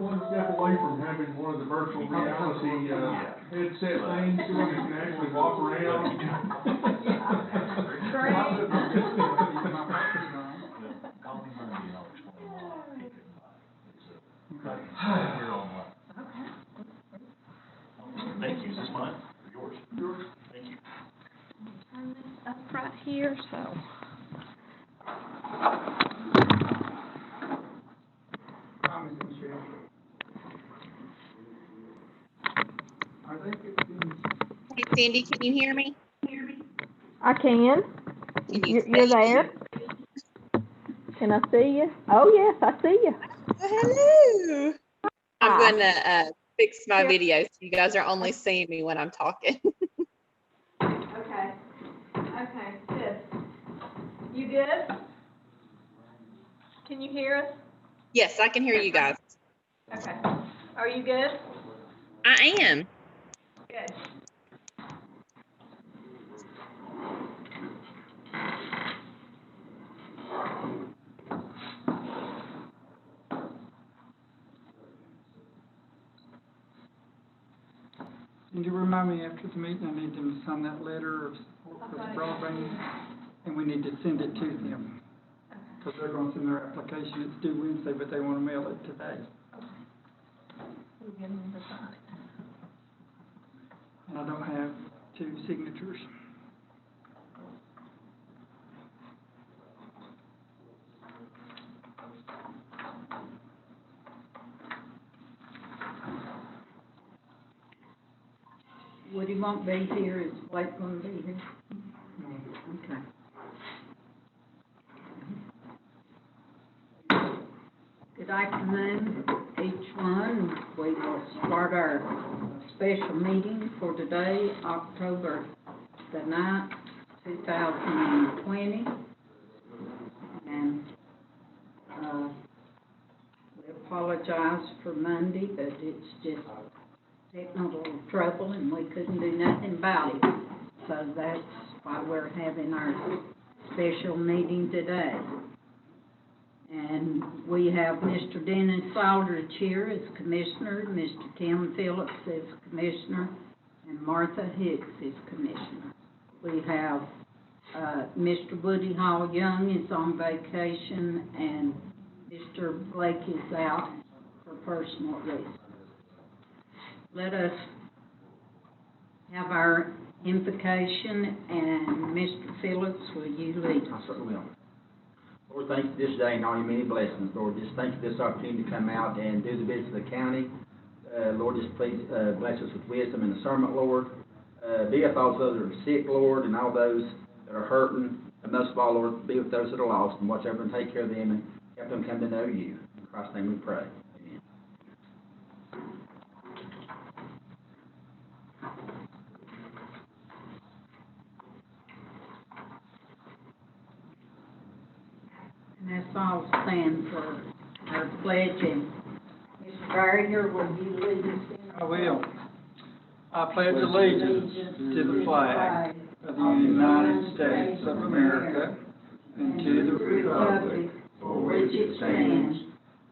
one step away from having one of the virtual reality, headset things, so you can actually walk around. Thank you. Is this mine or yours? Yours. Thank you. Turn this up right here, so. Hey, Cindy, can you hear me? I can. Can you You're see there. Can I see you? Oh, yes, I see you. Hello. I'm Hi. going to fix my Here. video so you guys are only seeing me when I'm talking. Okay. Okay, good. You good? Can you hear us? Yes, I can hear you guys. Okay. Are you good? I am. Good. And you remind me after the meeting, I need them to sign that letter of support for the broadband, and we need to send it to them. Because they're going to send their application, it's due Wednesday, but they want to mail it today. We'll get them to sign it. And I don't have 2 signatures. Woody won't be here, is Blake gonna be here? Okay. Good afternoon, each one. We will start our special meeting for today, October the 9th, 2020. And, we apologize for Monday, but it's just technical trouble and we couldn't do nothing about it. So that's why we're having our special meeting today. And we have Mr. Dennis Aldridge here as Commissioner, Mr. Tim Phillips as Commissioner, and Martha Hicks as Commissioner. We have, Mr. Woody Hall Young is on vacation and Mr. Blake is out for personal reasons. Let us have our invocation, and Mr. Phillips, will you lead I us? certainly will. Lord, thank you this day and all your many blessings. Lord, just thank you for this opportunity to come out and do the business of the county. Lord, just please bless us with wisdom and discernment, Lord. Be with all those that are sick, Lord, and all those that are hurting. And most of all, Lord, be with those that are lost and watch over and take care of them and help them come to know you. In Christ's name we pray. Amen. And let's all stand for our pledge, and Mr. Barrier, will you lead us in? I will. I pledge allegiance to the flag of the United States of America and to the republic for which it stands,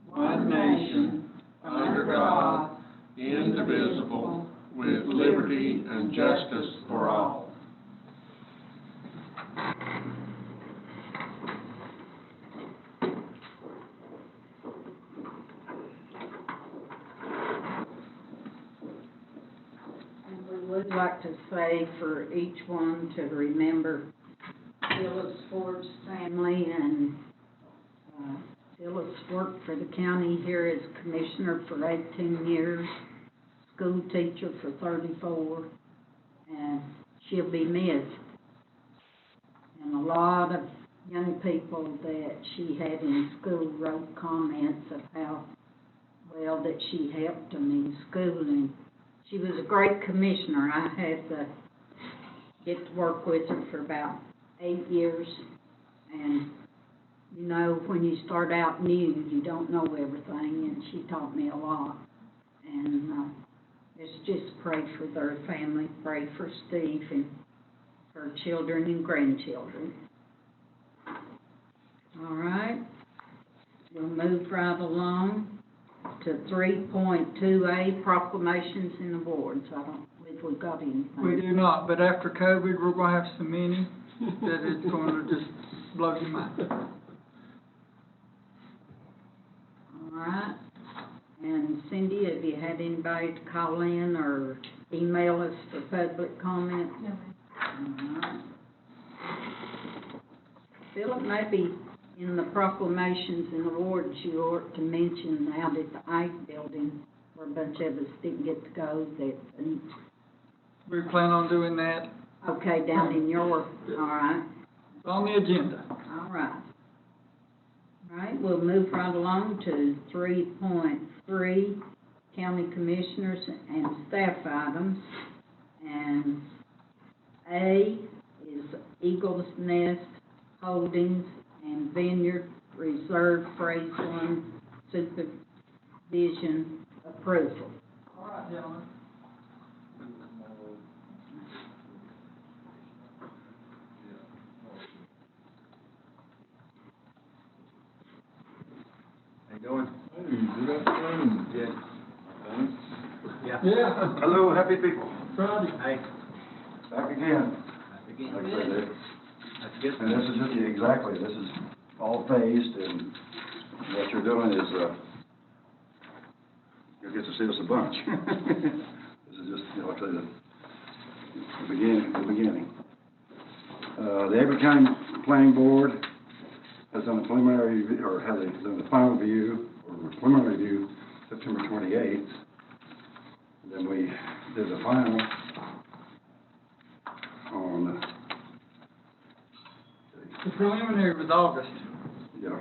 one nation, under God, indivisible, with liberty and justice for all. And we would like to say for each one to remember Phyllis Ford's family, and Phyllis worked for the county here as commissioner for 18 years, school teacher for 34, and she'll be missed. And a lot of young people that she had in school wrote comments of how well that she helped them in school, and she was a great commissioner. I had to get to work with her for about 8 years, and you know, when you start out new, you don't know everything, and she taught me a lot. And let's just pray for their family, pray for Steve and her children and grandchildren. All right, we'll move right along. to 3.2A, proclamations and awards. I don't believe we've got anything. We do not, but after COVID, we're gonna have so many that it's gonna just blow your mind. All right. And Cindy, have you had anybody to call in or email us for public comment? No. All right. Philip, maybe in the proclamations and awards, you ought to mention out at the ICE building, where a bunch of us didn't get to go, that, We plan on doing that okay, down in your, all right, on the agenda. all right. All right, we'll move right along to 3.3, county commissioners and staff items. And A is Eagles Nest Holdings and Vineyard Reserve Phase One Supervision Approval. All right, gentlemen. How you doing? Good afternoon. Yeah. Yeah. Hello, happy people. Friday. Hey. Back again. Like I said, That's good. and this is just, exactly, this is all phased, and what you're doing is, you'll get to see us a bunch. This is just, you know, like I say, the beginning. The Avery County Planning Board has done a preliminary, or has done the final review, or preliminary review, September 28th. And then we did the final on, The preliminary was August, yeah,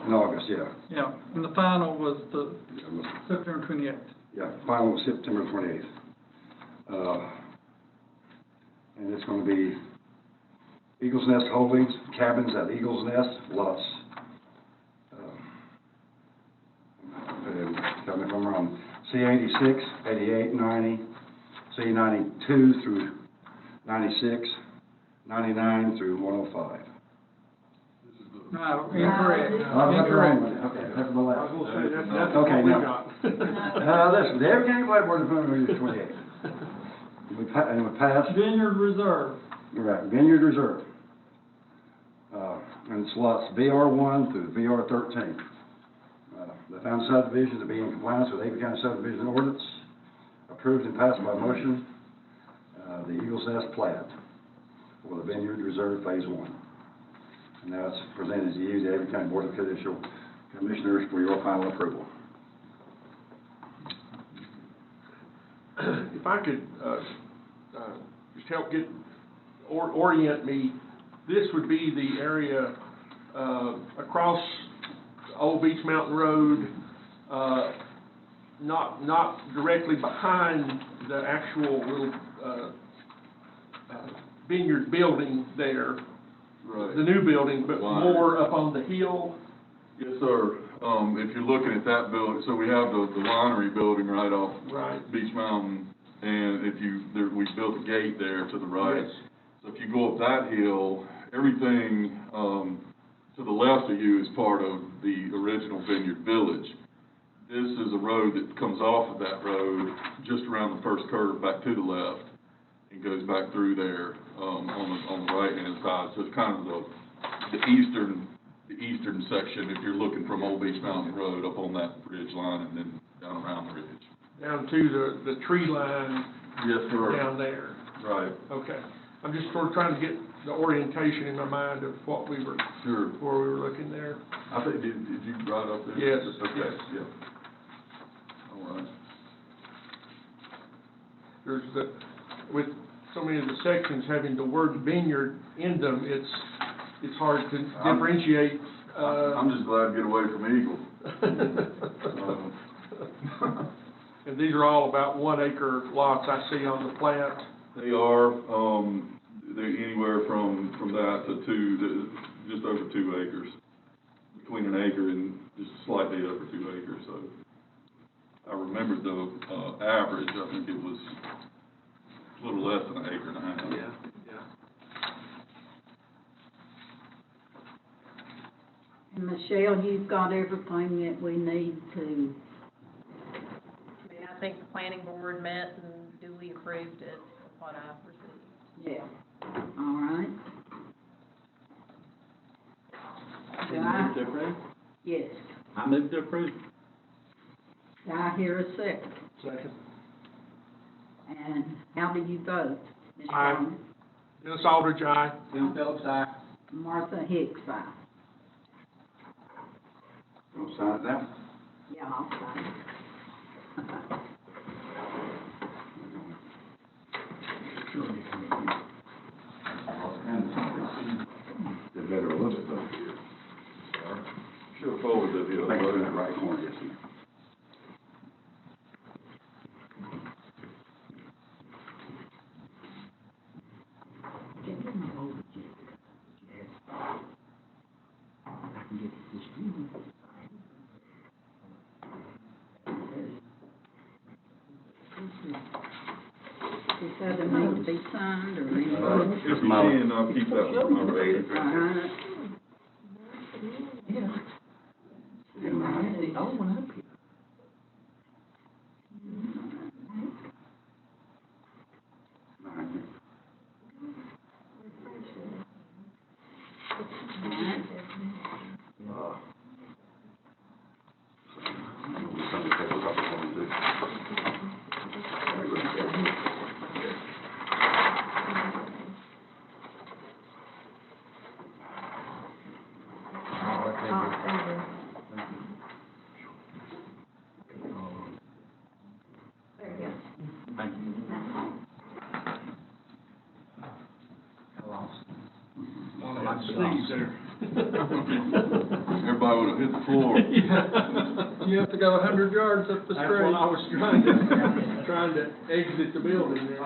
in August, yeah. yeah, and the final was the Yeah, it was- September 28th. yeah, final was September 28th. And it's gonna be Eagles Nest Holdings, cabins at Eagles Nest, lots, tell me if I'm wrong, C-86, 88, 90, C-92 through 96, 99 through 105. No, incorrect. Incorrect. Okay, that's my I last. was gonna say, that's Okay, what we now. got. Listen, the Avery County Planning Board is going to be the 28th. And we passed, Vineyard Reserve. right, Vineyard Reserve. And it's lots VR1 through VR13. They found subdivisions to be in compliance with Avery County subdivision ordinance, approved and passed by motion, the Eagles Nest plat for the Vineyard Reserve Phase 1. And now it's presented to you, the Avery County Board of Judicial Commissioners, for your final approval. If I could, just help orient me, this would be the area, across Old Beach Mountain Road, not directly behind the actual little, vineyard building there, Right. the new building, but Winery. more up on the hill. Yes, sir. If you're looking at that building, so we have the winery building right off Right. Beach Mountain, and we built a gate there to the right. Yes. So if you go up that hill, everything, to the left of you is part of the original Vineyard Village. This is a road that comes off of that road, just around the first curve back to the left, and goes back through there, on the right-hand side. So it's kind of the eastern section, if you're looking from Old Beach Mountain Road up on that ridge line and then down around the ridge. Down to the tree line Yes, down there. Right, Okay. I'm just sort of trying to get the orientation in my mind of what we were, sure. where we were looking there. I think, did you write up there? Yes, Okay, yes. yeah. All right. There's with so many of the sections having the word vineyard in them, it's hard to differentiate, I'm just glad to get away from Eagle. And these are all about 1 acre lots I see on the plat. They are, they're anywhere from that to just over 2 acres. Between an acre and just slightly over 2 acres, so. I remembered the, average, I think it was a little less than 1.5 acres. Yeah. And Michelle, you've got everything that we need to think the planning board met and duly approved it, what I've received. Yeah, all right. Do You I, move to approve? yes, I move to approve. do I hear a second? Second. And how do you vote? Mr. Aye. Bowman? Dennis Aldridge, aye. Tim Phillips, aye. Martha Hicks, aye. Gonna sign it now? Yeah, I'll sign it. Did better a little bit though. Should have forwarded it the Thank you, other in way. that right corner, yes, sir. Can't get my vote yet. Yes. I can get this stream. Does that need to be signed or anything? If you can, I'll keep that one for number eight. All right. Yeah. Oh, when I pick. All right. Some of the paper copies on too. Thank you. I lost. Sneeze there. Everybody would have hit the floor. You have to go 100 yards up the That's street. what I was trying to exit the building there.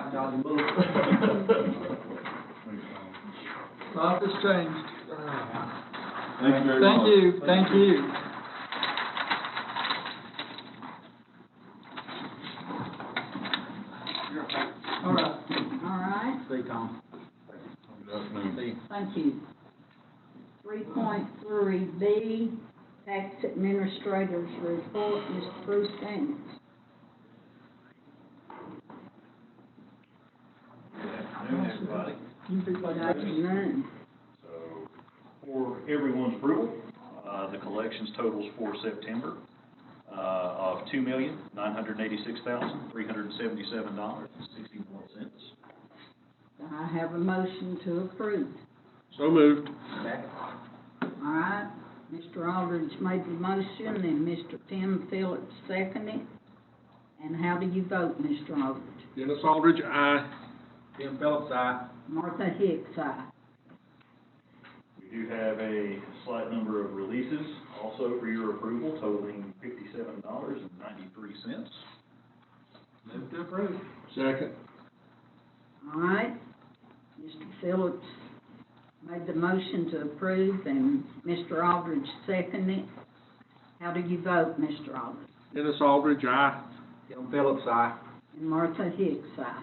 Life has changed. Thank you very much. Thank you, thank you. All right. All right, See, Tom. Good afternoon. thank you. 3.3B, Tax Administrator's Report, Mr. Bruce Daniels. Afternoon, everybody. Good afternoon. So, for everyone's approval, the collections totals for September, of $2,986,377.61. Do I have a motion to approve? So moved. Back. All right, Mr. Aldridge made the motion and Mr. Tim Phillips seconded. And how do you vote, Mr. Aldridge? Dennis Aldridge, aye. Tim Phillips, aye. Martha Hicks, aye. We do have a slight number of releases also for your approval totaling $57.93. Move to approve. Second. All right, Mr. Phillips made the motion to approve and Mr. Aldridge seconded. How do you vote, Mr. Aldridge? Dennis Aldridge, aye. Tim Phillips, aye. And Martha Hicks, aye.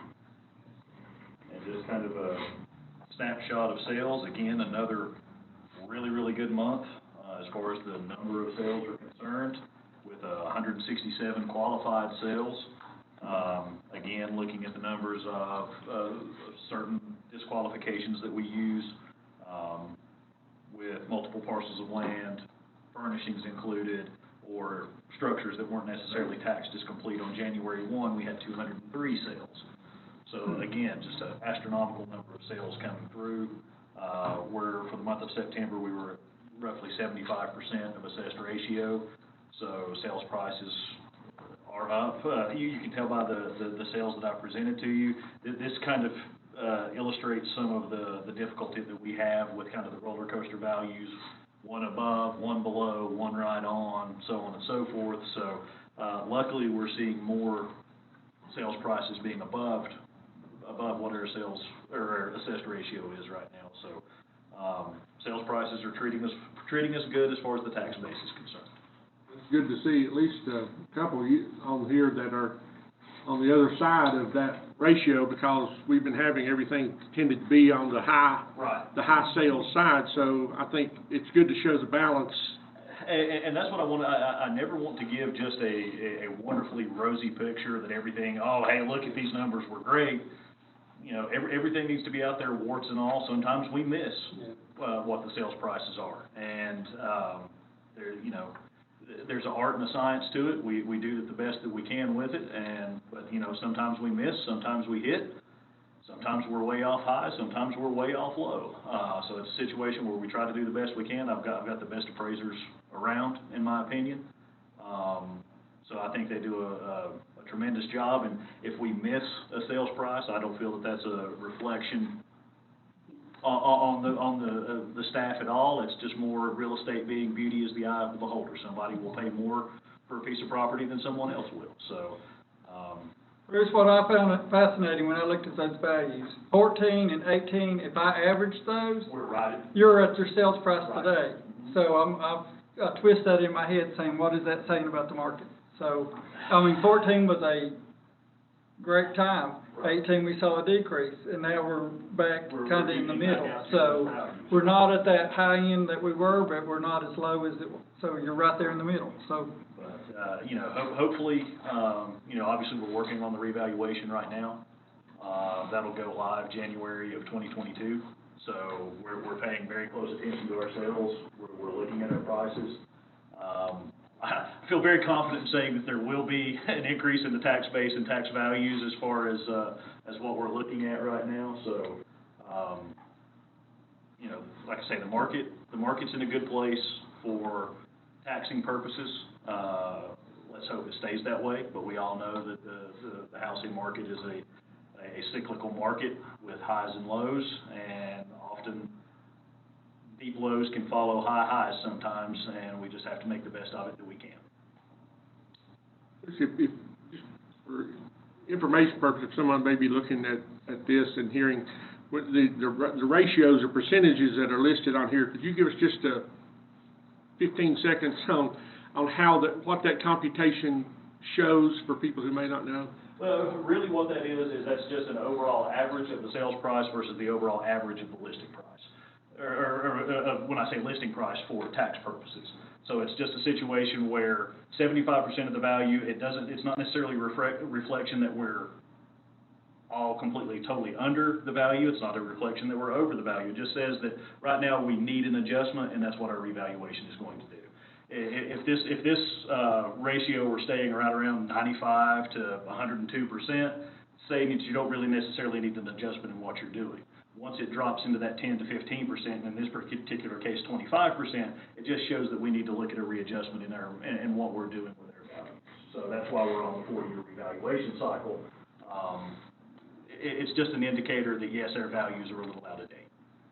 And just kind of a snapshot of sales, again, another really, really good month, as far as the number of sales are concerned, with 167 qualified sales. Again, looking at the numbers of certain disqualifications that we use, with multiple parcels of land, furnishings included, or structures that weren't necessarily taxed as complete on January 1, we had 203 sales. So again, just an astronomical number of sales coming through, where for the month of September, we were at roughly 75% of assessed ratio. So sales prices are up. You can tell by the sales that I presented to you, that this kind of illustrates some of the difficulty that we have with kind of the roller coaster values, one above, one below, one right on, so on and so forth. So luckily, we're seeing more sales prices being above what our sales or our assessed ratio is right now. So sales prices are treating us good as far as the tax base is concerned. It's good to see at least a couple on here that are on the other side of that ratio, because we've been having everything tended to be on the high Right. sales side. So I think it's good to show the balance And that's what I want, I never want to give just a wonderfully rosy picture that everything, oh, hey, look at these numbers, we're great. You know, everything needs to be out there, warts and all. Sometimes we miss, what the sales prices are. And, you know, there's an art and a science to it. We do the best that we can with it, but, you know, sometimes we miss, sometimes we hit. Sometimes we're way off high, sometimes we're way off low. So it's a situation where we try to do the best we can. I've got the best appraisers around, in my opinion. So I think they do a tremendous job, and if we miss a sales price, I don't feel that that's a reflection on the staff at all. It's just more real estate being beauty is the eye of the beholder. Somebody will pay more for a piece of property than someone else will, so, Here's what I found fascinating when I looked at those values. 14 and 18, if I average those, we're right. you're at your sales price Right. today. So I twist that in my head saying, what is that saying about the market? So, I mean, 14 was a great time. Right. 18, we saw a decrease, and now we're back We're kind of in the getting back middle. out to So, those values. we're not at that high end that we were, but we're not as low as it, so you're right there in the middle, so. But, you know, hopefully, you know, obviously, we're working on the revaluation right now. That'll go live January of 2022. So we're paying very close attention to our sales. We're looking at our prices. I feel very confident in saying that there will be an increase in the tax base and tax values as far as what we're looking at right now. So, you know, like I say, the market's in a good place for taxing purposes. Let's hope it stays that way, but we all know that the housing market is a cyclical market with highs and lows, and often deep lows can follow high highs sometimes, and we just have to make the best of it that we can. If, just for information purposes, if someone may be looking at this and hearing what the ratios or percentages that are listed on here, could you give us just 15 seconds on how what that computation shows for people who may not know? Well, really what that is that's just an overall average of the sales price versus the overall average of the listing price. Or when I say listing price for tax purposes. So it's just a situation where 75% of the value, it's not necessarily a reflection that we're all completely, totally under the value. It's not a reflection that we're over the value. It just says that right now we need an adjustment, and that's what our revaluation is going to do. If this ratio were staying right around 95 to 102%, saying that you don't really necessarily need an adjustment in what you're doing. Once it drops into that 10 to 15%, in this particular case 25%, it just shows that we need to look at a readjustment in what we're doing with our values. So that's why we're on the 4-year revaluation cycle. It's just an indicator that yes, our values are a little out of date.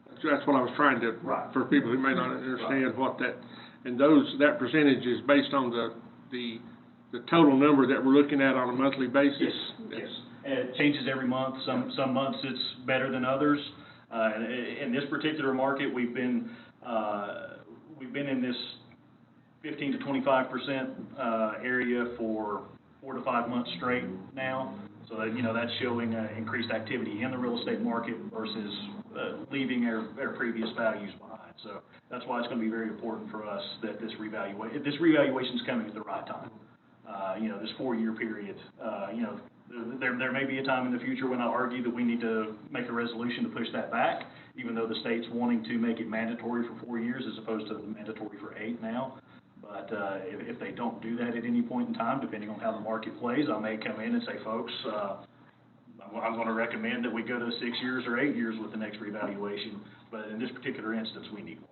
That's what I was trying to, Right. for people who may not understand Right. what that, and that percentage is based on the total number that we're looking at on a monthly basis? Yes. And it changes every month. Some months it's better than others. In this particular market, we've been in this 15 to 25% area for 4 to 5 months straight now. So that, you know, that's showing increased activity in the real estate market versus leaving our previous values behind. So that's why it's going to be very important for us that this revaluation is coming at the right time. You know, this 4-year period, you know, there may be a time in the future when I'll argue that we need to make a resolution to push that back, even though the state's wanting to make it mandatory for 4 years as opposed to the mandatory for 8 now. But if they don't do that at any point in time, depending on how the market plays, I may come in and say, folks, I'm going to recommend that we go to 6 years or 8 years with the next revaluation. But in this particular instance, we need one.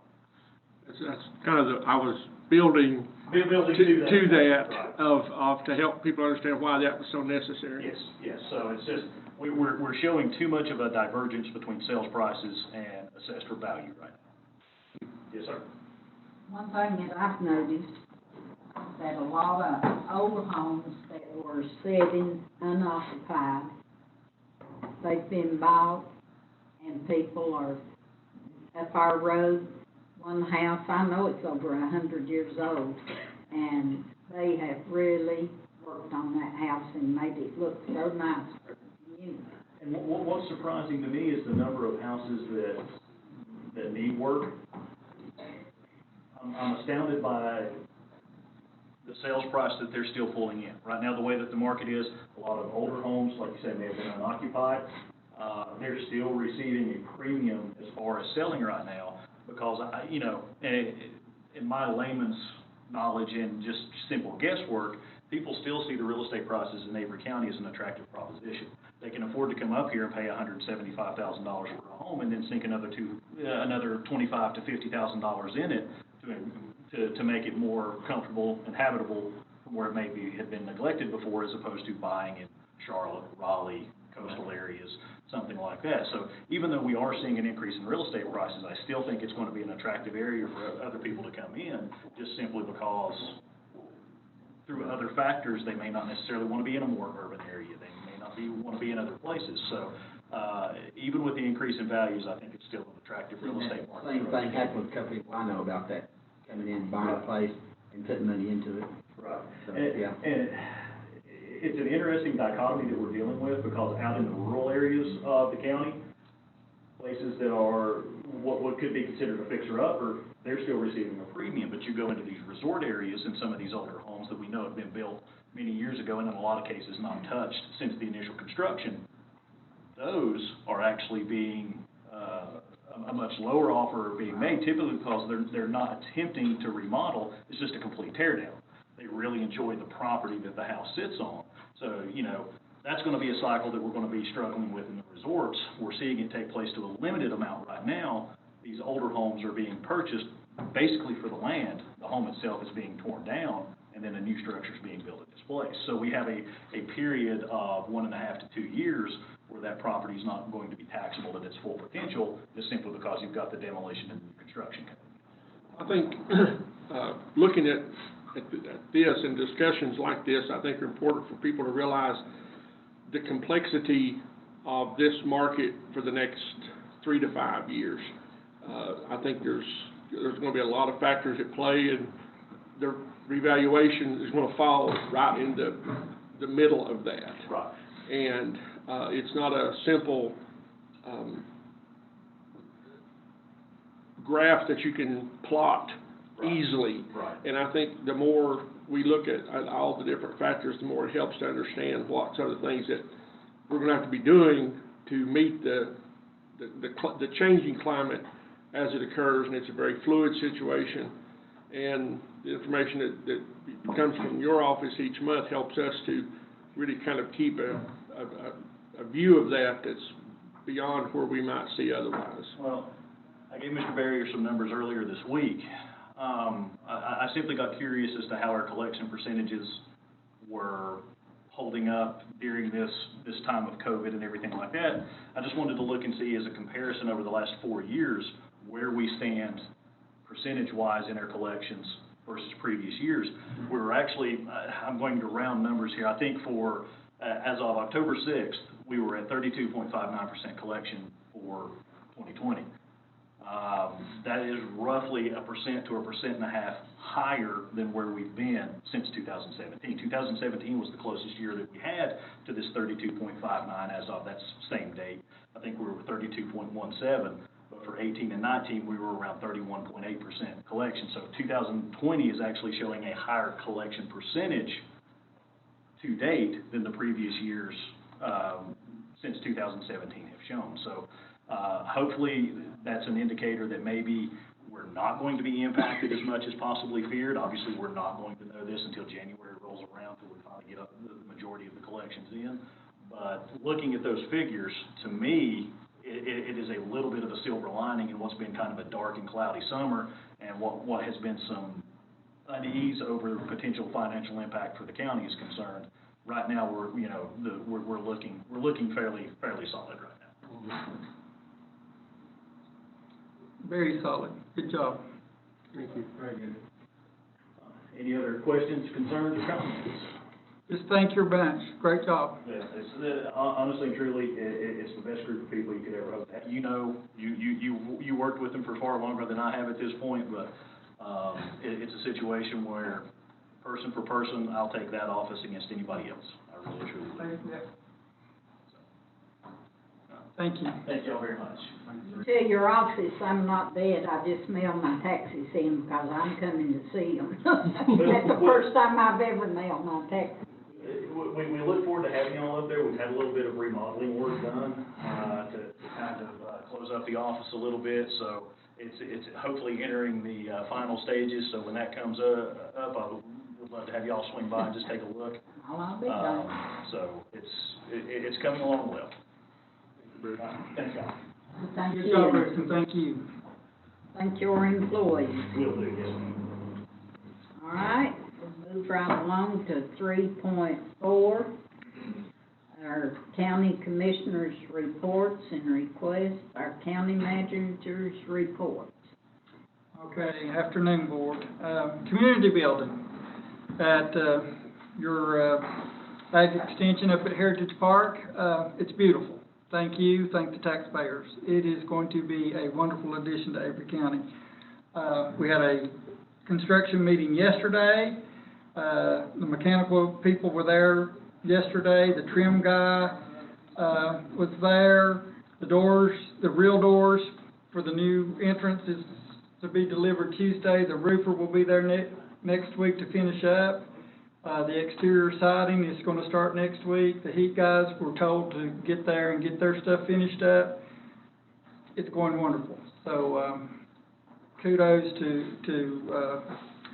That's kind of I was building to that Right. to help people understand why that was so necessary. Yes. So it's just, we're showing too much of a divergence between sales prices and assessed for value right now. Yes, sir. One thing that I've noticed, that a lot of old homes that were sitting unoccupied, they've been bought, and people are up our road, one house, I know it's over 100 years old, and they have really worked on that house and made it look so nice for the community. And what's surprising to me is the number of houses that need work. I'm astounded by the sales price that they're still pulling in. Right now, the way that the market is, a lot of older homes, like you said, may have been unoccupied. They're still receiving a premium as far as selling right now, because in my layman's knowledge and just simple guesswork, people still see the real estate prices in Avery County as an attractive proposition. They can afford to come up here and pay $175,000 for a home and then sink another $25,000 to $50,000 in it to make it more comfortable and habitable from where it maybe had been neglected before, as opposed to buying in Charlotte, Raleigh, coastal areas, something like that. So even though we are seeing an increase in real estate prices, I still think it's going to be an attractive area for other people to come in, just simply because through other factors, they may not necessarily want to be in a more urban area. They may not want to be in other places. So even with the increase in values, I think it's still an attractive real estate market. Same thing happened with a couple people I know about that, coming in, buying a place and putting money into it. Right. So, And yeah. it's an interesting dichotomy that we're dealing with, because out in the rural areas of the county, places that are what could be considered a fixer-upper, they're still receiving a premium. But you go into these resort areas and some of these older homes that we know have been built many years ago, and in a lot of cases not touched since the initial construction, those are actually being a much lower offer being made, typically because they're not attempting to remodel. It's just a complete tear down. They really enjoy the property that the house sits on. So, that's going to be a cycle that we're going to be struggling with in the resorts. We're seeing it take place to a limited amount right now. These older homes are being purchased basically for the land. The home itself is being torn down, and then a new structure is being built in its place. So we have a period of 1.5 to 2 years where that property is not going to be taxable at its full potential, just simply because you've got the demolition and the construction coming. I think, looking at this and discussions like this, I think are important for people to realize the complexity of this market for the next 3 to 5 years. I think there's going to be a lot of factors at play, and the revaluation is going to fall right in the middle of that. Right. And it's not a simple graph that you can plot easily. Right. And I think the more we look at all the different factors, the more it helps to understand what some of the things that we're going to have to be doing to meet the changing climate as it occurs. And it's a very fluid situation. And the information that comes from your office each month helps us to really kind of keep a view of that that's beyond where we might see otherwise. Well, I gave Mr. Barrier some numbers earlier this week. I simply got curious as to how our collection percentages were holding up during this time of COVID and everything like that. I just wanted to look and see, as a comparison over the last 4 years, where we stand percentage-wise in our collections versus previous years. We were actually, I'm going to round numbers here, I think for, as of October 6th, we were at 32.59% collection for 2020. That is roughly 1% to 1.5% higher than where we've been since 2017. 2017 was the closest year that we had to this 32.59 as of that same date. I think we were 32.17, but for 18 and 19, we were around 31.8% collection. So 2020 is actually showing a higher collection percentage to date than the previous years since 2017 have shown. So hopefully that's an indicator that maybe we're not going to be impacted as much as possibly feared. Obviously, we're not going to know this until January rolls around, until we finally get the majority of the collections in. But looking at those figures, to me, it is a little bit of a silver lining in what's been kind of a dark and cloudy summer, and what has been some unease over potential financial impact for the county is concerned. Right now, we're looking fairly solid right now. Very solid. Good job. Thank you. Very good. Any other questions, concerns, or comments? Just thank your bench. Great job. Yeah, honestly and truly, it's the best group of people you could ever hope to have. You worked with them for far longer than I have at this point, but it's a situation where person for person, I'll take that office against anybody else. I really truly do. Thank you. Thank y'all very much. Tell your office I'm not dead, I just mailed my taxis in because I'm coming to see them. That's the first time I've ever mailed my taxis. We look forward to having y'all up there. We've had a little bit of remodeling work done, to kind of, close up the office a little bit, so it's hopefully entering the, final stages, so when that comes up, I would love to have y'all swing by and just take a look. I'll be back. So it's coming along well. Thanks, y'all. Thank Good job, you. Rex, and thank you. Thank your employees. Will do, yes, ma'am. All right, we'll move right along to 3.4. Our county commissioners' reports and requests, our county manager's reports. Okay, afternoon, board. Community building at, your, ag extension up at Heritage Park, it's beautiful. Thank you, thank the taxpayers. It is going to be a wonderful addition to Avery County. We had a construction meeting yesterday. The mechanical people were there yesterday. The trim guy, was there. The doors, the real doors for the new entrance is to be delivered Tuesday. The roofer will be there next week to finish up. The exterior siding is going to start next week. The heat guys were told to get there and get their stuff finished up. It's going wonderful. So, kudos to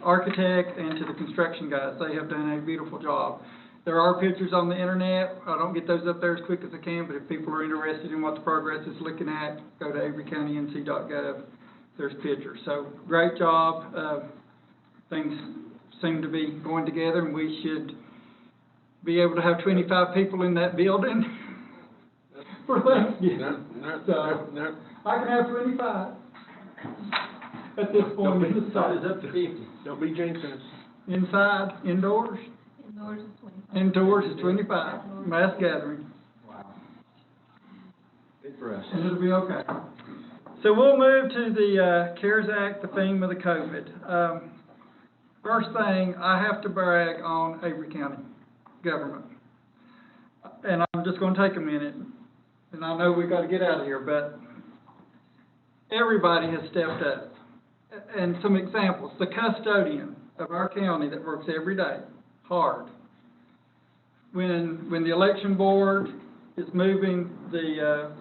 architect and to the construction guys. They have done a beautiful job. There are pictures on the internet. I don't get those up there as quick as I can, but if people are interested in what the progress is looking at, go to averycountync.gov. There's pictures. So, great job. Things seem to be going together, and we should be able to have 25 people in that building for Thanksgiving. So, I can have 25 at this point in the site. Up to 50. Don't be jinxing us. Inside, indoors? Indoors is 25. Indoors is 25, mass gathering, Wow. Good for us. and it'll be okay. So we'll move to the CARES Act, the theme of the COVID. First thing, I have to brag on Avery County government. And I'm just gonna take a minute, and I know we've got to get out of here, but everybody has stepped up. And some examples, the custodian of our county that works every day, hard. When the election board is moving the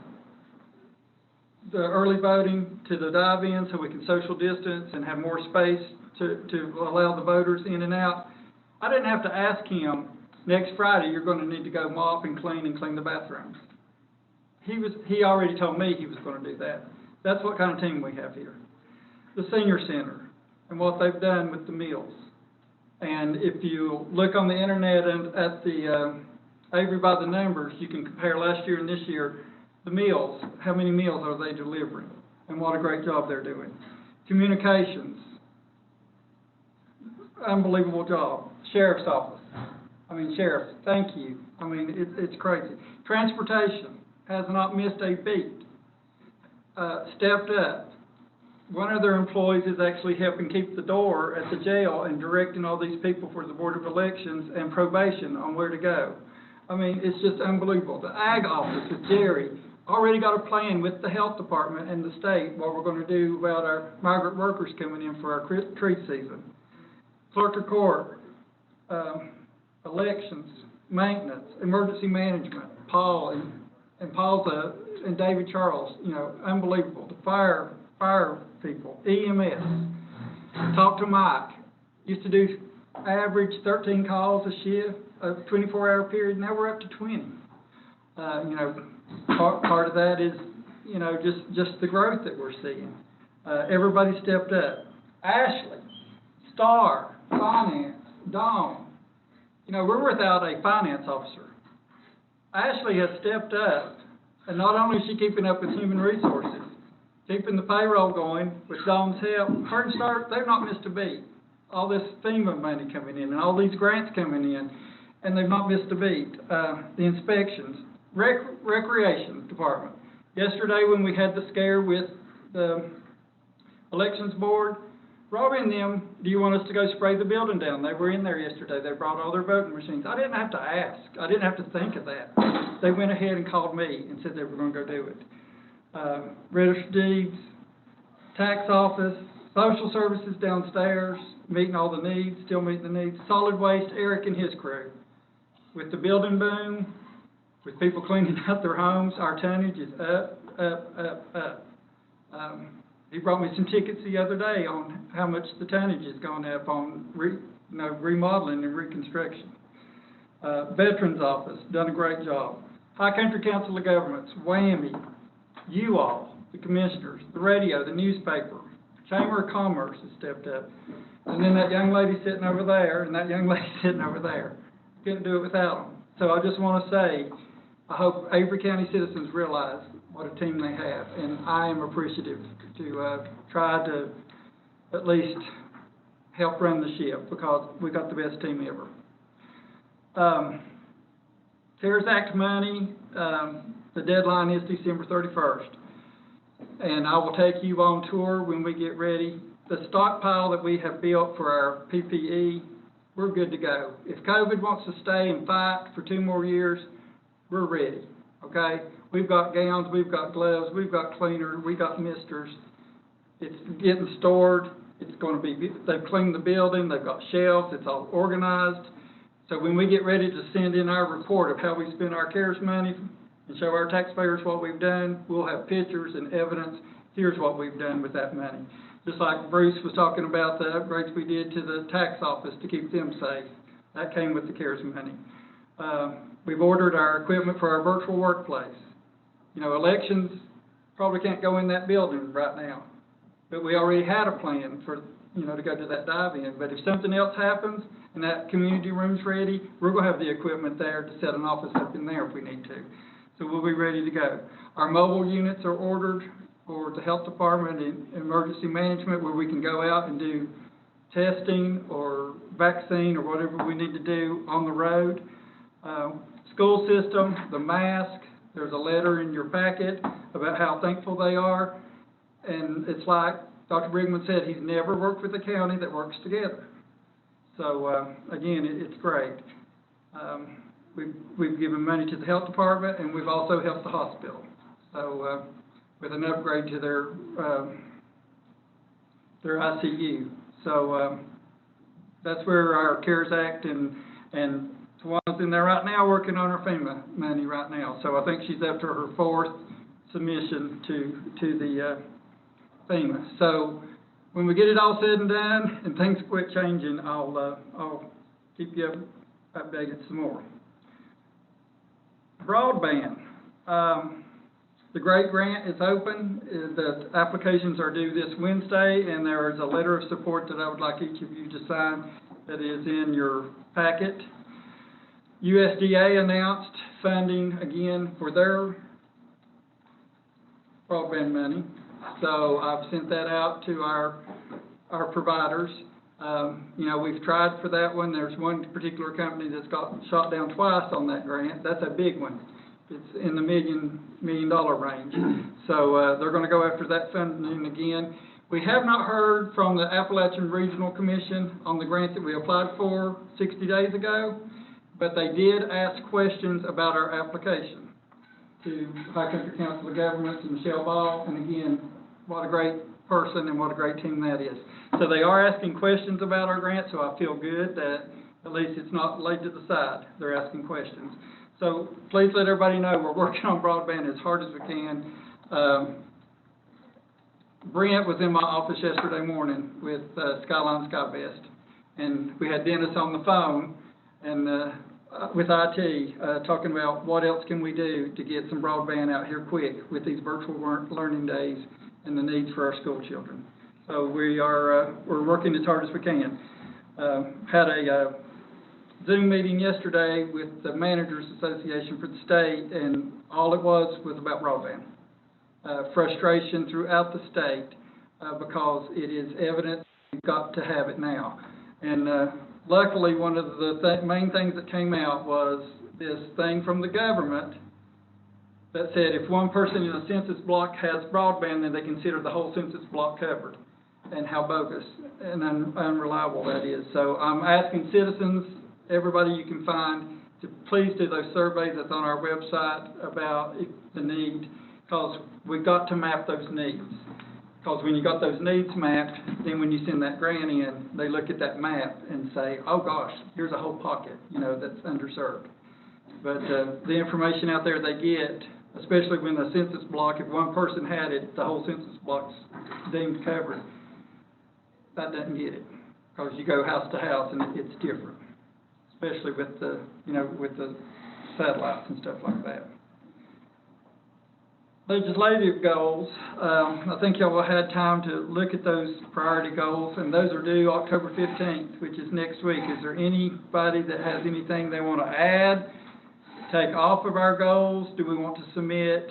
early voting to the dive-in so we can social distance and have more space to allow the voters in and out, I didn't have to ask him, next Friday, you're gonna need to go mop and clean the bathrooms. He already told me he was gonna do that. That's what kind of team we have here. The senior center and what they've done with the meals. And if you look on the internet and at the, Avery by the numbers, you can compare last year and this year, the meals, how many meals are they delivering? And what a great job they're doing. Communications, unbelievable job. Sheriff's office, sheriff, thank you. It's crazy. Transportation has not missed a beat. Stepped up. One of their employees is actually helping keep the door at the jail and directing all these people for the Board of Elections and probation on where to go. It's just unbelievable. The ag office with Jerry already got a plan with the health department and the state what we're going to do about our migrant workers coming in for our tree season. Clerk of court, elections, maintenance, emergency management, Paul and Paul's and David Charles, unbelievable. The fire people, EMS. Talk to Mike. Used to do average 13 calls a shift, a 24-hour period. Now we're up to 20. Part of that is, just the growth that we're seeing. Everybody stepped up. Ashley, Star, Finance, Dawn. We're without a finance officer. Ashley has stepped up, and not only is she keeping up with human resources, keeping the payroll going with Dawn's help. Her and Star, they've not missed a beat. All this FEMA money coming in and all these grants coming in, and they've not missed a beat. The inspections, recreation department. Yesterday when we had the scare with the elections board, Robbie and them, do you want us to go spray the building down? They were in there yesterday. They brought all their voting machines. I didn't have to ask. I didn't have to think of that. They went ahead and called me and said they were gonna go do it. Registered deeds, tax office, social services downstairs, meeting all the needs, still meeting the needs. Solid waste, Eric and his crew. With the building boom, with people cleaning out their homes, our tonnage is up, up, up. He brought me some tickets the other day on how much the tonnage has gone up on remodeling and reconstruction. Veterans Office, done a great job. High Country Council of Governments, WWAMI, you all, the commissioners, the radio, the newspaper, Chamber of Commerce has stepped up. And then that young lady sitting over there, and that young lady sitting over there. Couldn't do it without them. So I just want to say, I hope Avery County citizens realize what a team they have, and I am appreciative to try to at least help run the ship, because we got the best team ever. CARES Act money, the deadline is December 31st, and I will take you on tour when we get ready. The stockpile that we have built for our PPE, we're good to go. If COVID wants to stay and fight for 2 more years, we're ready, okay? We've got gowns, we've got gloves, we've got cleaners, we got misters. It's getting stored. It's going to be, they've cleaned the building, they've got shelves, it's all organized. So when we get ready to send in our report of how we spend our CARES money and show our taxpayers what we've done, we'll have pictures and evidence. Here's what we've done with that money. Just like Bruce was talking about the upgrades we did to the tax office to keep them safe. That came with the CARES money. We've ordered our equipment for our virtual workplace. You know, elections probably can't go in that building right now, but we already had a plan for, you know, to go to that dive-in. But if something else happens and that community room's ready, we're going to have the equipment there to set an office up in there if we need to. So we'll be ready to go. Our mobile units are ordered for the health department and emergency management, where we can go out and do testing or vaccine or whatever we need to do on the road. School system, the mask, there's a letter in your packet about how thankful they are. And it's like Dr. Brigman said, he's never worked with a county that works together. So, again, it's great. We've given money to the health department, and we've also helped the hospital. So, with an upgrade to their ICU. So, that's where our CARES Act and Tawana's in there right now working on her FEMA money right now. So I think she's up to her 4th submission to the FEMA. So when we get it all said and done and things quit changing, I'll keep you updated some more. Broadband. The Great Grant is open. The applications are due this Wednesday, and there is a letter of support that I would like each of you to sign that is in your packet. USDA announced funding again for their broadband money. So I've sent that out to our providers. You know, we've tried for that one. There's one particular company that's got shot down twice on that grant. That's a big one. It's in the $1 million range. So they're going to go after that funding again. We have not heard from the Appalachian Regional Commission on the grant that we applied for 60 days ago, but they did ask questions about our application to High Country Council of Governments and Michelle Ball. And again, what a great person and what a great team that is. So they are asking questions about our grant, so I feel good that at least it's not laid to the side. They're asking questions. So please let everybody know we're working on broadband as hard as we can. Brent was in my office yesterday morning with Skyline SkyBest, and we had Dennis on the phone and with IT talking about what else can we do to get some broadband out here quick with these virtual learning days and the needs for our school children. So we're working as hard as we can. Had a Zoom meeting yesterday with the Managers Association for the state, and all it was about broadband. Frustration throughout the state because it is evident we've got to have it now. And luckily, one of the main things that came out was this thing from the government that said if one person in a census block has broadband, then they consider the whole census block covered. and how bogus and unreliable that is. So I'm asking citizens, everybody you can find, to please do those surveys that's on our website about the need, because we've got to map those needs. Because when you got those needs mapped, then when you send that grant in, they look at that map and say, oh gosh, here's a whole pocket, that's underserved. But the information out there they get, especially when the census block, if one person had it, the whole census block's deemed covered. That doesn't get it, because you go house to house and it's different, especially with the, with the satellites and stuff like that. Legislative goals, I think y'all have had time to look at those priority goals, and those are due October 15th, which is next week. Is there anybody that has anything they want to add, take off of our goals? Do we want to submit?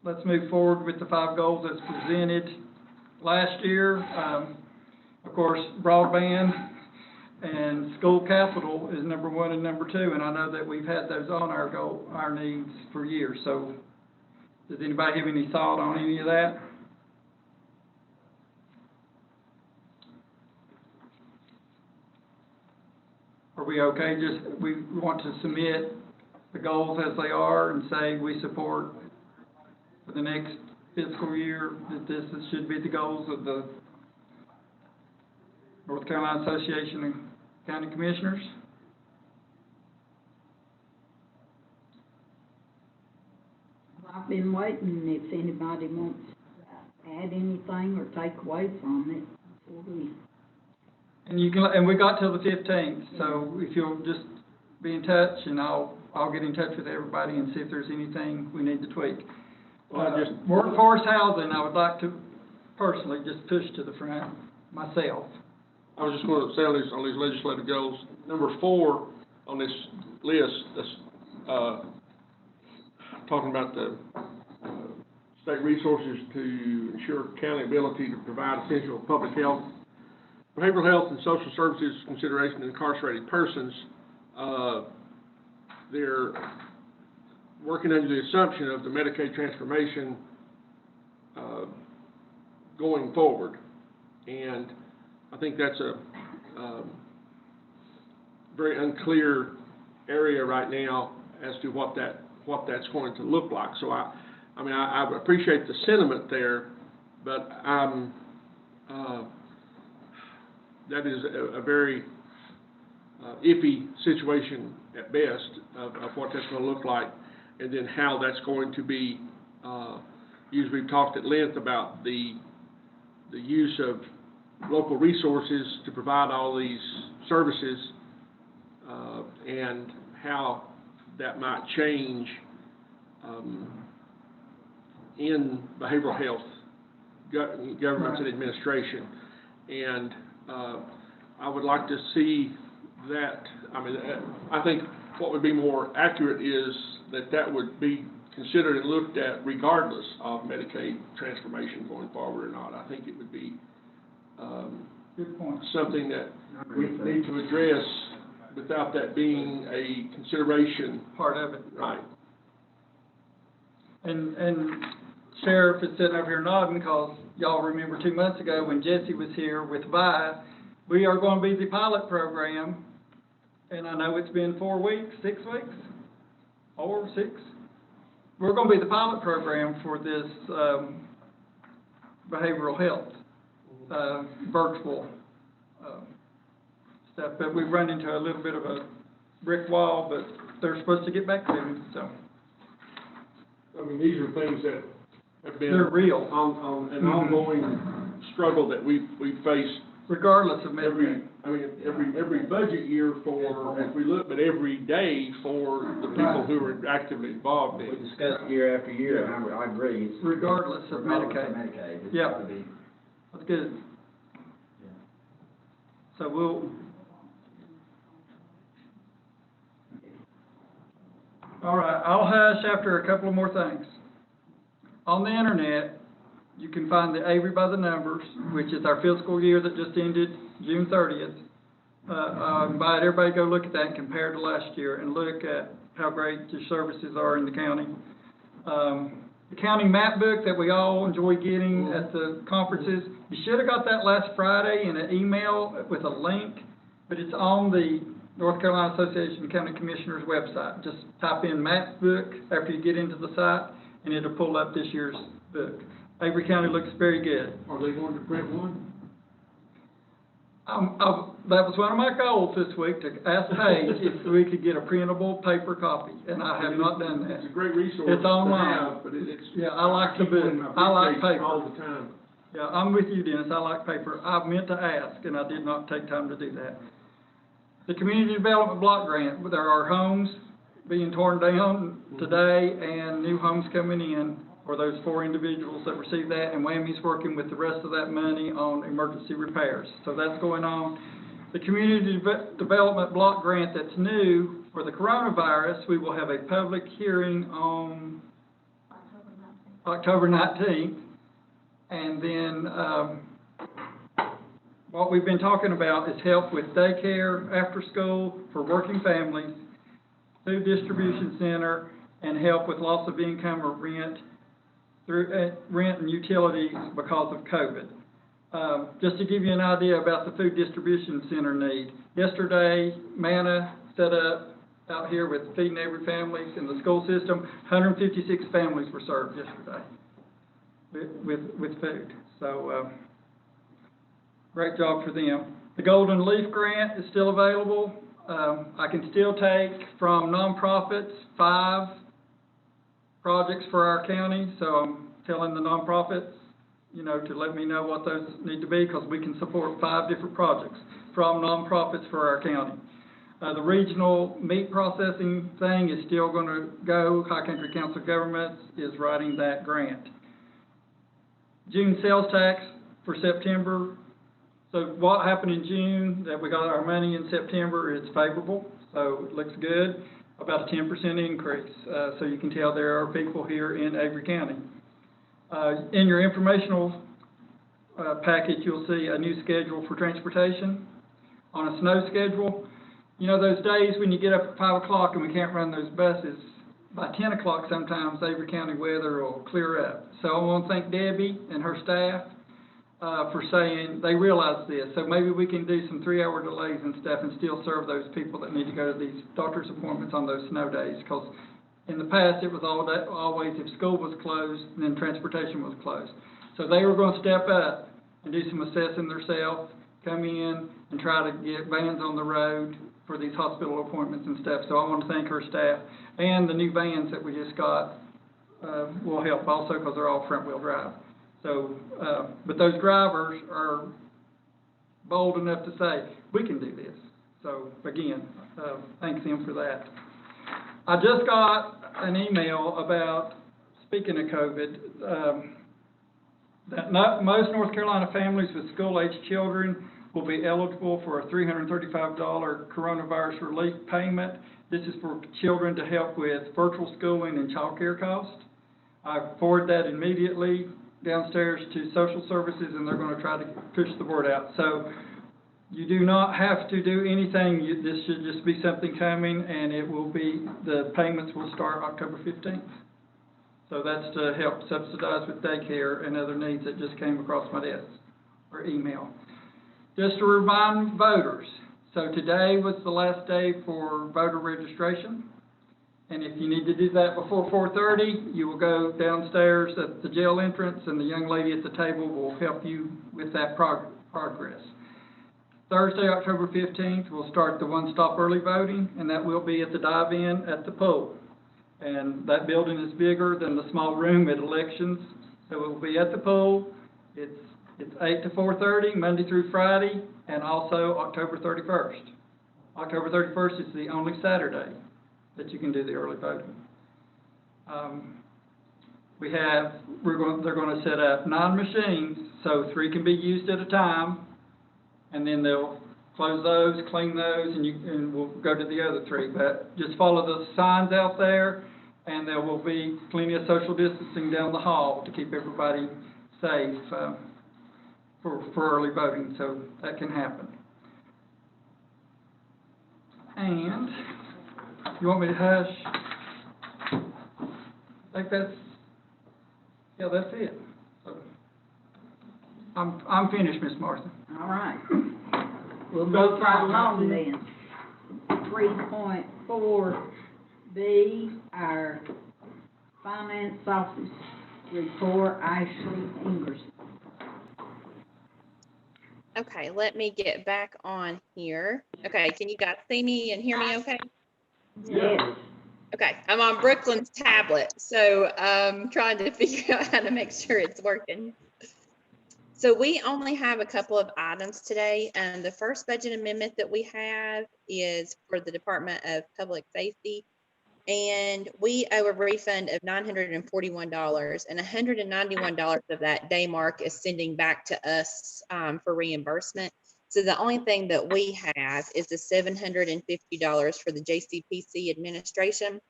Let's move forward with the 5 goals as presented last year. Of course, broadband and school capital is number 1 and number 2, and I know that we've had those on our needs for years. So does anybody have any thought on any of that? Are we okay? We want to submit the goals as they are and say we support for the next fiscal year that this should be the goals of the North Carolina Association of County Commissioners? I've been waiting if anybody wants to add anything or take away from it before we. And we got till the 15th, so if you'll just be in touch, and I'll get in touch with everybody and see if there's anything we need to tweak. Well, Workforce housing, I would like to personally just push to the front myself. I was just going to say on these legislative goals, number 4 on this list, that's, talking about the state resources to ensure county ability to provide essential public health, behavioral health and social services consideration to incarcerated persons. They're working under the assumption of the Medicaid transformation going forward, and I think that's a very unclear area right now as to what that's going to look like. So I appreciate the sentiment there, but that is a very iffy situation at best of what that's going to look like, and then how that's going to be used. We've talked at length about the use of local resources to provide all these services, and how that might change in behavioral health, governments and administration. And I would like to see that. I think what would be more accurate is that would be considered and looked at regardless of Medicaid transformation going forward or not. I think it would be Good point. something that we need to address without that being a consideration. Part of it. Right. And Sheriff is sitting over here nodding, because y'all remember 2 months ago when Jesse was here with VI, we are going to be the pilot program, and I know it's been 4 weeks, 6 weeks, or 6. We're going to be the pilot program for this behavioral health, virtual stuff, but we've run into a little bit of a brick wall, but they're supposed to get back to me, so. These are things that have been. They're real. On an ongoing struggle that we face. Regardless of Medicaid. Every budget year for, if we look, but every day for the people who are actively involved in. We discuss it year after year, and I agree. It's Regardless of Medicaid. Medicaid. It's Yep. gotta be. That's good. So all right, I'll hush after a couple of more things. On the internet, you can find the Avery by the Numbers, which is our fiscal year that just ended June 30th. I invite everybody to go look at that and compare to last year and look at how great the services are in the county. the county map book that we all enjoy getting at the conferences. You should have got that last Friday in an email with a link, but it's on the North Carolina Association of County Commissioners website. Just type in map book after you get into the site, and it'll pull up this year's book. Avery County looks very good. Are they going to print one? That was one of my goals this week, to ask Paige if we could get a printable paper copy, and I have not done that. It's a great resource It's to online. have, but it's. Yeah, I like the keep one in book. my I like briefcase paper. all the time. Yeah, I'm with you, Dennis, I like paper. I meant to ask, and I did not take time to do that. The Community Development Block Grant, there are homes being torn down today and new homes coming in for those 4 individuals that receive that, and WWAMI's working with the rest of that money on emergency repairs. So that's going on. The Community Development Block Grant that's new for the coronavirus, we will have a public hearing on October 19th. And then, what we've been talking about is help with daycare, after school, for working families, food distribution center, and help with loss of income or rent through rent and utilities because of COVID. Just to give you an idea about the food distribution center need, yesterday, Manna set up out here with Feeding Every Families in the school system. 156 families were served yesterday with food. So, great job for them. The Golden Leaf Grant is still available. I can still take from nonprofits 5 projects for our county, so I'm telling the nonprofits, to let me know what those need to be, because we can support 5 different projects from nonprofits for our county. The regional meat processing thing is still going to go. High Country Council of Governments is writing that grant. June sales tax for September. So what happened in June, that we got our money in September, it's favorable, so it looks good, about a 10% increase. So you can tell there are people here in Avery County. In your informational package, you'll see a new schedule for transportation on a snow schedule. Those days when you get up at 5 o'clock and we can't run those buses, by 10 o'clock sometimes Avery County weather will clear up. So I want to thank Debbie and her staff for saying they realize this. So maybe we can do some 3-hour delays and stuff and still serve those people that need to go to these doctor's appointments on those snow days. Because in the past, it was always if school was closed, then transportation was closed. So they were going to step up and do some assessing themselves, come in and try to get vans on the road for these hospital appointments and stuff. So I want to thank her staff, and the new vans that we just got will help also, because they're all front-wheel drive. So, but those drivers are bold enough to say, we can do this. So again, thanks them for that. I just got an email about, speaking of COVID, that most North Carolina families with school-aged children will be eligible for a $335 coronavirus relief payment. This is for children to help with virtual schooling and child care costs. I forwarded that immediately downstairs to social services, and they're going to try to push the word out. So you do not have to do anything. This should just be something coming, and it will be, the payments will start October 15th. So that's to help subsidize with daycare and other needs that just came across my desk or email. Just to remind voters, so today was the last day for voter registration. And if you need to do that before 4:30, you will go downstairs at the jail entrance, and the young lady at the table will help you with that progress. Thursday, October 15th, we'll start the one-stop early voting, and that will be at the dive-in at the pool. And that building is bigger than the small room at elections, so it will be at the pool. It's 8 to 4:30, Monday through Friday, and also October 31st. October 31st is the only Saturday that you can do the early voting. They're going to set up 9 machines, so 3 can be used at a time, and then they'll close those, clean those, and we'll go to the other 3. But just follow the signs out there, and there will be plenty of social distancing down the hall to keep everybody safe for early voting, so that can happen. And you want me to hush? I think that's Yeah, that's it. I'm finished, Miss Martha. All right. We'll move right along then. 3.4B, our finance office report, Ashley Ingerson. Okay, let me get back on here. Okay, can you guys see me and hear me okay? Yes. Okay, I'm on Brooklyn's tablet, so I'm trying to figure out how to make sure it's working. So we only have a couple of items today, and the first budget amendment that we have is for the Department of Public Safety. And we owe a refund of $941, and $191 of that Daymark is sending back to us for reimbursement. So the only thing that we have is the $750 for the JCPC administration.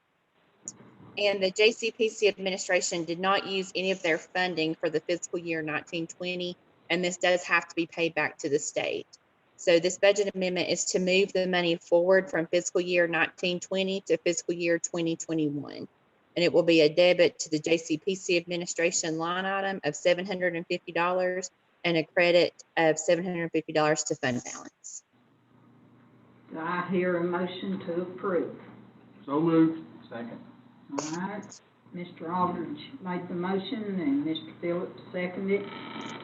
And the JCPC administration did not use any of their funding for the fiscal year 1920, and this does have to be paid back to the state. So this budget amendment is to move the money forward from fiscal year 1920 to fiscal year 2021. And it will be a debit to the JCPC administration line item of $750 and a credit of $750 to fund balance. Do I hear a motion to approve? So moved. Second. All right, Mr. Aldridge made the motion and Mr. Phillips seconded it.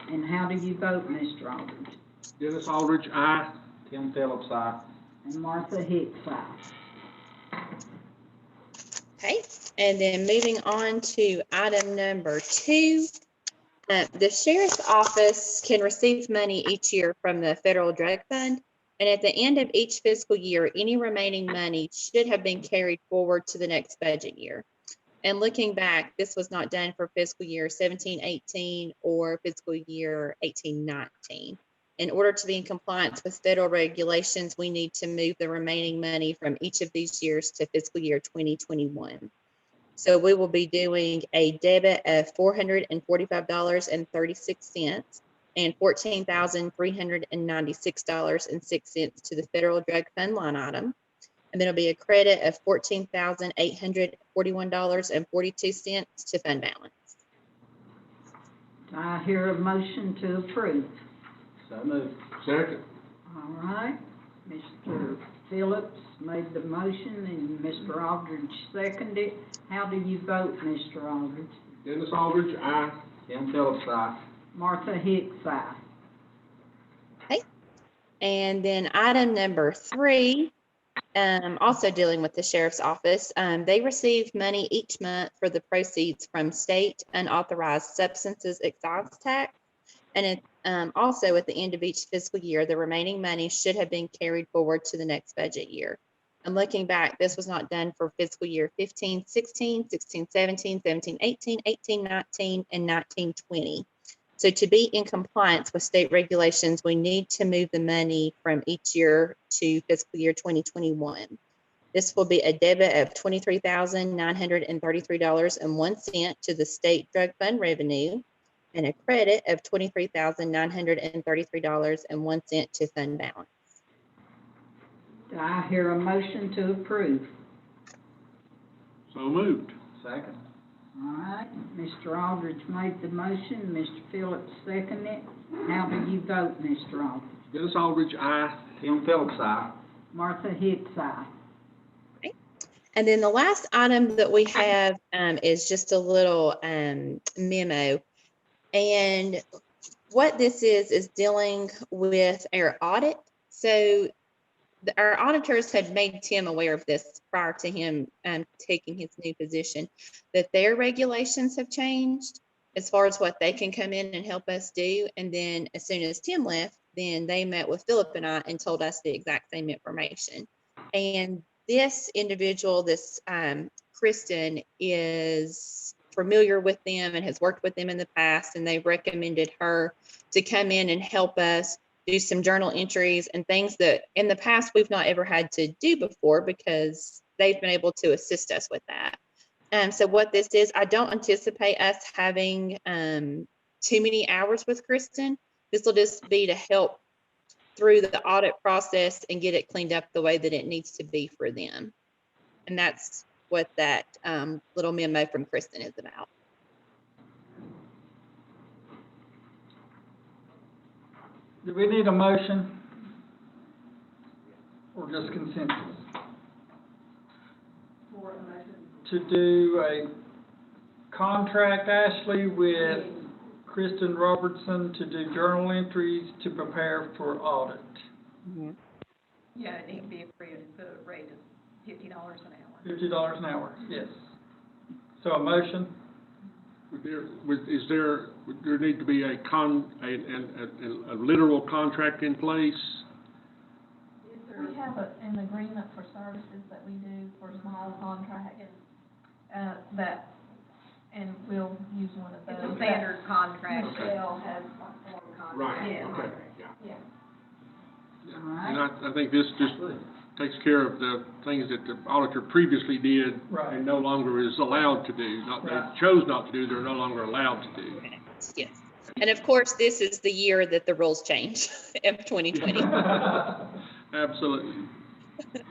And how do you vote, Mr. Aldridge? Dennis Aldridge, aye. Tim Phillips, aye. And Martha Hicks, aye. Okay, and then moving on to item number 2. The sheriff's office can receive money each year from the federal drug fund. And at the end of each fiscal year, any remaining money should have been carried forward to the next budget year. And looking back, this was not done for fiscal year 17-18 or fiscal year 18-19. In order to be in compliance with federal regulations, we need to move the remaining money from each of these years to fiscal year 2021. So we will be doing a debit of $445.36 and $14,396.06 to the federal drug fund line item. And then it'll be a credit of $14,841.42 to fund balance. Do I hear a motion to approve? So moved. Second. All right, Mr. Phillips made the motion and Mr. Aldridge seconded. How do you vote, Mr. Aldridge? Dennis Aldridge, aye. Tim Phillips, aye. Martha Hicks, aye. Okay. And then item number 3, also dealing with the sheriff's office, they receive money each month for the proceeds from state unauthorized substances excise tax. And it, also at the end of each fiscal year, the remaining money should have been carried forward to the next budget year. And looking back, this was not done for fiscal year 15-16, 16-17, 17-18, 18-19, and 19-20. So to be in compliance with state regulations, we need to move the money from each year to fiscal year 2021. This will be a debit of $23,933.01 to the state drug fund revenue and a credit of $23,933.01 to fund balance. Do I hear a motion to approve? So moved. Second. All right, Mr. Aldridge made the motion, Mr. Phillips seconded. How do you vote, Mr. Aldridge? Dennis Aldridge, aye. Tim Phillips, aye. Martha Hicks, aye. Okay. And then the last item that we have is just a little memo. And what this is dealing with our audit. So our auditors had made Tim aware of this prior to him taking his new position, that their regulations have changed as far as what they can come in and help us do. And then as soon as Tim left, then they met with Philip and I and told us the exact same information. And this individual, this Kristen, is familiar with them and has worked with them in the past, and they recommended her to come in and help us do some journal entries and things that in the past we've not ever had to do before, because they've been able to assist us with that. So what this is, I don't anticipate us having too many hours with Kristen. This will just be to help through the audit process and get it cleaned up the way that it needs to be for them. And that's what that little memo from Kristen is about. Do we need a motion? Or just consensus? To do a contract, Ashley, with Kristen Robertson to do journal entries to prepare for audit. Yeah, it needs to be approved, the rate is $50 an hour. $50 an hour, yes. So a motion? Would there need to be a literal contract in place? We have an agreement for services that we do for small contracts, and we'll use one of those. It's a standard contract. Michelle has a form contract. Right, Yeah. okay, yeah. Yeah. And I think this just takes care of the things that the auditor previously did Right. and no longer is allowed to do. Not, they Right. chose not to do, they're no longer allowed to do. Yes. And of course, this is the year that the rules change, of 2020. Absolutely.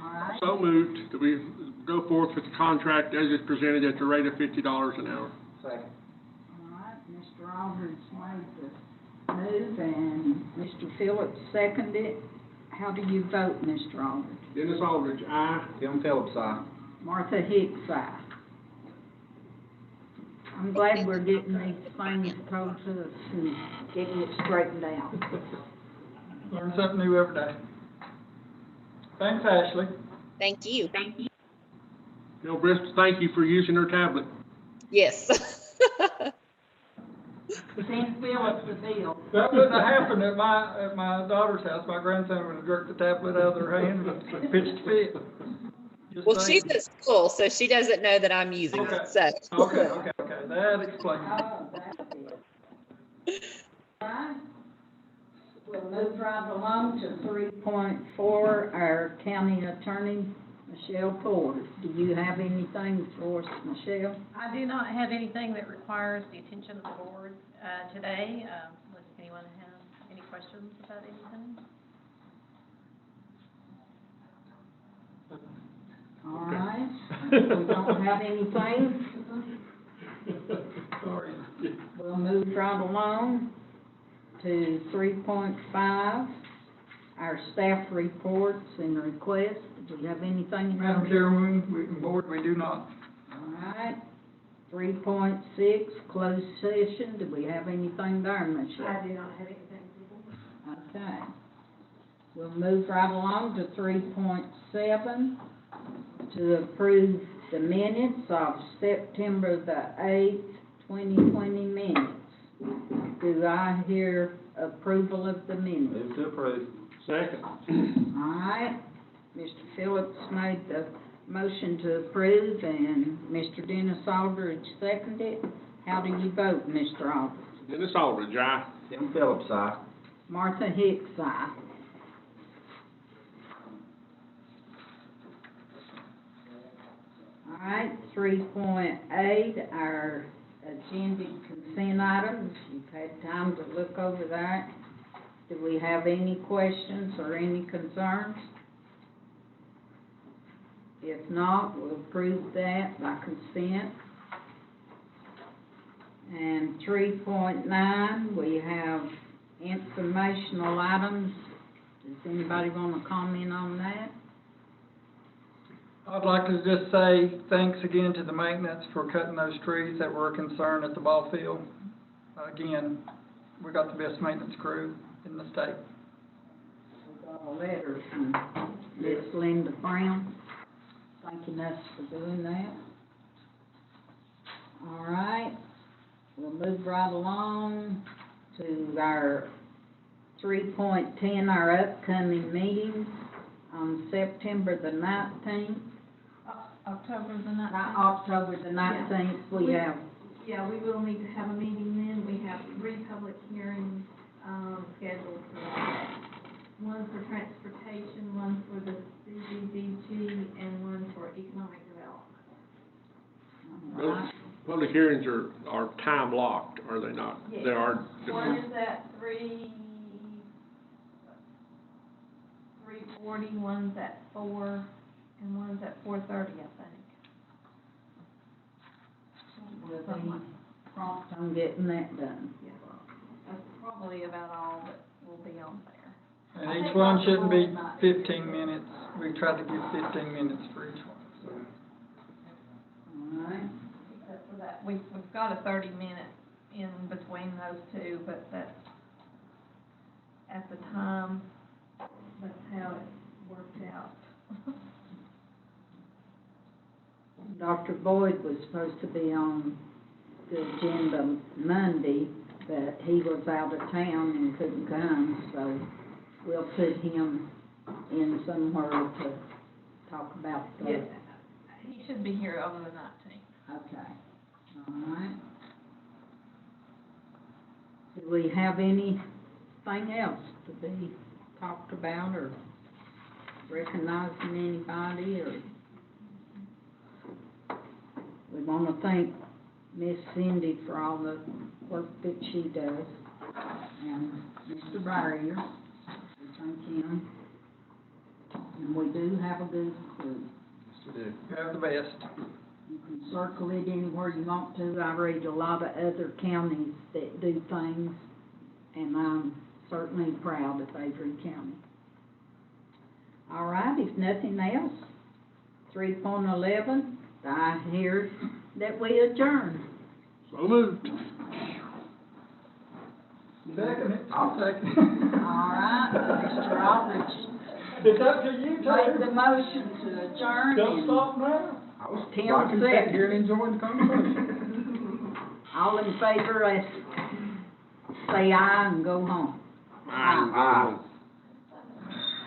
All right, So moved, that we go forth with the contract as is presented at the rate of $50 an hour. Second. all right, Mr. Aldridge made the move and Mr. Phillips seconded. How do you vote, Mr. Aldridge? Dennis Aldridge, aye. Tim Phillips, aye. Martha Hicks, aye. I'm glad we're getting these things told to us and getting it straightened out. Learn something new every day. Thanks, Ashley. Thank you. Bill Bristol, thank you for using her tablet. Yes. Send Phillips the bill. That wouldn't have happened at my daughter's house. My grandson would have jerked the tablet out of their hand and pitched a fit. Just Well, saying. she's at school, so she doesn't know that I'm using Okay. it, so. Okay, that explains it. Oh, that's it. All right. We'll move right along to 3.4, our county attorney, Michelle Ford. Do you have anything for us, Michelle? I do not have anything that requires the attention of the board, today, unless anyone has any questions about anything. All right. We don't have anything. Sorry. We'll move right along to 3.5, our staff reports and requests. Do you have anything? Madam Chairwoman, board, we do not. All right. 3.6, closed session. Do we have anything there, Michelle? I do not have anything. Okay. We'll move right along to 3.7, to approve the minutes of September the 8th, 2020 minutes. Do I hear approval of the minutes? Move to approve. Second. All right. Mr. Phillips made the motion to approve, and Mr. Dennis Aldridge seconded. How do you vote, Mr. Aldridge? Dennis Aldridge, aye. Tim Phillips, aye. Martha Hicks, aye. All right, 3.8, our agenda consent items. You've had time to look over that. Do we have any questions or any concerns? If not, we'll approve that by consent. And 3.9, we have informational items. Does anybody want to comment on that? I'd like to just say thanks again to the maintenance for cutting those trees that were a concern at the ball field. Again, we got the best maintenance crew in the state. We got a letter from Miss Linda Brown, thanking us for doing that. All right, we'll move right along to our 3.10, our upcoming meetings on September the 19th. October the 19th. October the 19th, we have, Yeah, we will need to have a meeting then. We have 3 public hearings, scheduled for that. One for transportation, one for the CDBG, and one for economic development. all Those right. public hearings are time locked, are they not? Yes. They are. One is at 3:40, one's at 4, and one's at 4:30, I think. We'll be prompt on getting that done. Yeah. That's probably about all that will be on there. And each one shouldn't be 15 minutes. We tried to give 15 minutes for each one, so. All right. Except for that, we've got a 30-minute in between those two, but that's, at the time, that's how it worked out. Dr. Boyd was supposed to be on the agenda Monday, but he was out of town and couldn't come, so we'll put him in somewhere to talk about the. Yeah, he should be here over the 19th. Okay, all right. Do we have anything else to be talked about or recognizing anybody or? We want to thank Miss Cindy for all the work that she does, and Mr. Barrier, we thank him. And we do have a good crew. You have the best. You can circle it anywhere you want to. I read a lot of other counties that do things, and I'm certainly proud of Avery County. All right, if nothing else, 3.11, I hear that we adjourn. So moved. Second it. I'll second it. All right, Mr. Aldrich It's up to you, made the motion to adjourn. Don't and stop now. Tim I can sit seconded. here and enjoy the conversation. All in favor, let's say aye and go home. Aye.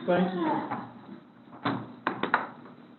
Thank you.